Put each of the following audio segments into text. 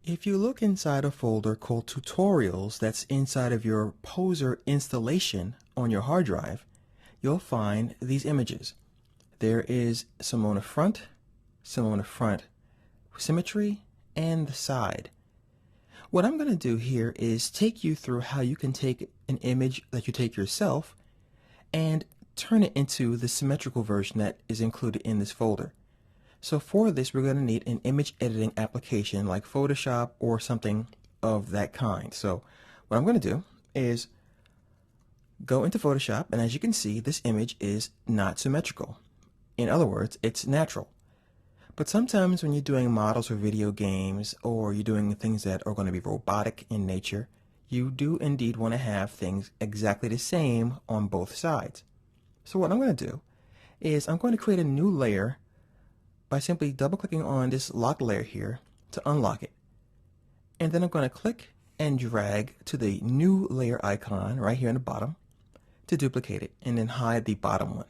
If you look inside a folder called Tutorials that's inside of your Poser installation on your hard drive, you'll find these images. There is Simona front symmetry, and the side. What I'm going to do here is take you through how you can take an image that you take yourself and turn it into the symmetrical version that is included in this folder. So for this, we're going to need an image editing application like Photoshop or something of that kind. So what I'm going to do is go into Photoshop, and as you can see, this image is not symmetrical. In other words, it's natural. But sometimes when you're doing models for video games or you're doing things that are going to be robotic in nature, you do indeed want to have things exactly the same on both sides. So what I'm going to do is I'm going to create a new layer by simply double-clicking on this lock layer here to unlock it. And then I'm going to click and drag to the new layer icon right here in the bottom to duplicate it and then hide the bottom one.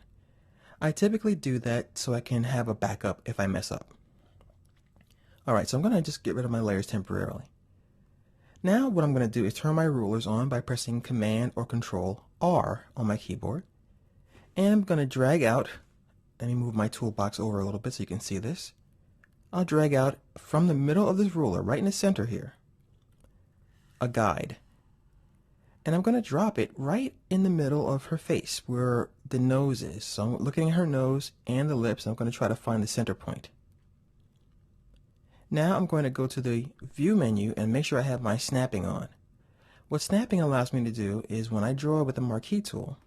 I typically do that so I can have a backup if I mess up. Alright, so I'm going to just get rid of my layers temporarily. Now what I'm going to do is turn my rulers on by pressing Command or Control R on my keyboard. And I'm going to drag out, let me move my toolbox over a little bit so you can see this. I'll drag out from the middle of this ruler, right in the center here, a guide. And I'm going to drop it right in the middle of her face where the nose is. So I'm looking at her nose and the lips, and I'm going to try to find the center point. Now I'm going to go to the View menu and make sure I have my snapping on. What snapping allows me to do is when I draw with the marquee tool,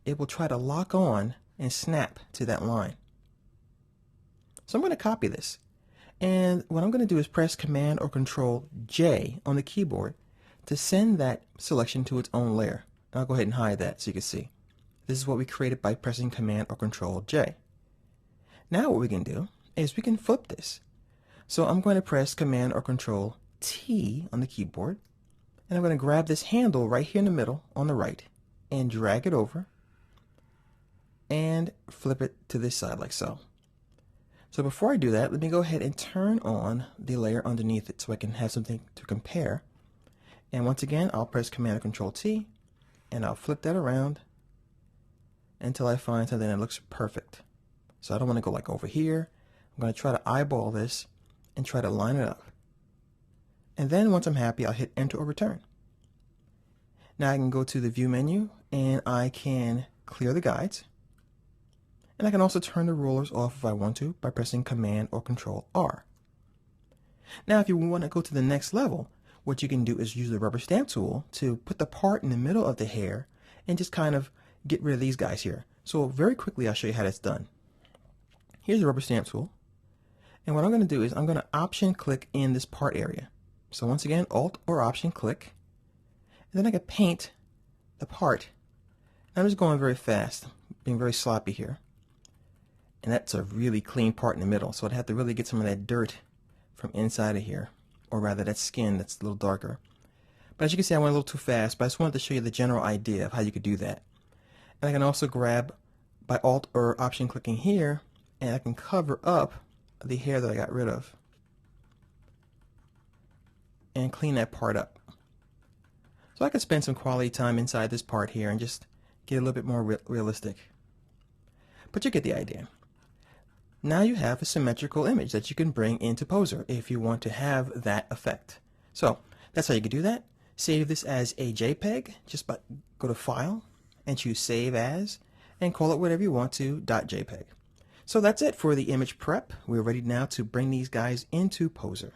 it will try to lock on and snap to that line. So I'm going to copy this. And what I'm going to do is press Command or Control J on the keyboard to send that selection to its own layer. And I'll go ahead and hide that so you can see. This is what we created by pressing Command or Control J. Now what we can do is we can flip this. So I'm going to press Command or Control T on the keyboard, and I'm going to grab this handle right here in the middle on the right and drag it over and flip it to this side like so. So before I do that, let me go ahead and turn on the layer underneath it so I can have something to compare. And once again, I'll press Command or Control T, and I'll flip that around until I find something that looks perfect. So I don't want to go like over here. I'm going to try to eyeball this and try to line it up. And then once I'm happy, I'll hit Enter or Return. Now I can go to the View menu, and I can clear the guides. And I can also turn the rulers off if I want to by pressing Command or Control R. Now if you want to go to the next level, what you can do is use the rubber stamp tool to put the part in the middle of the hair and just kind of get rid of these guys here. So very quickly I'll show you how that's done. Here's the rubber stamp tool. And what I'm going to do is I'm going to Option click in this part area. So once again, Alt or Option click. And then I can paint the part. I'm just going very fast, being very sloppy here. And that's a really clean part in the middle, so I'd have to really get some of that dirt from inside of here, or rather that skin that's a little darker. But as you can see, I went a little too fast, but I just wanted to show you the general idea of how you could do that. And I can also grab by Alt or Option clicking here, and I can cover up the hair that I got rid of and clean that part up. So I could spend some quality time inside this part here and just get a little bit more realistic. But you get the idea. Now you have a symmetrical image that you can bring into Poser if you want to have that effect. So that's how you can do that. Save this as a JPEG. Just go to File and choose Save As and call it whatever you want to, .jpeg. So that's it for the image prep. We're ready now to bring these guys into Poser.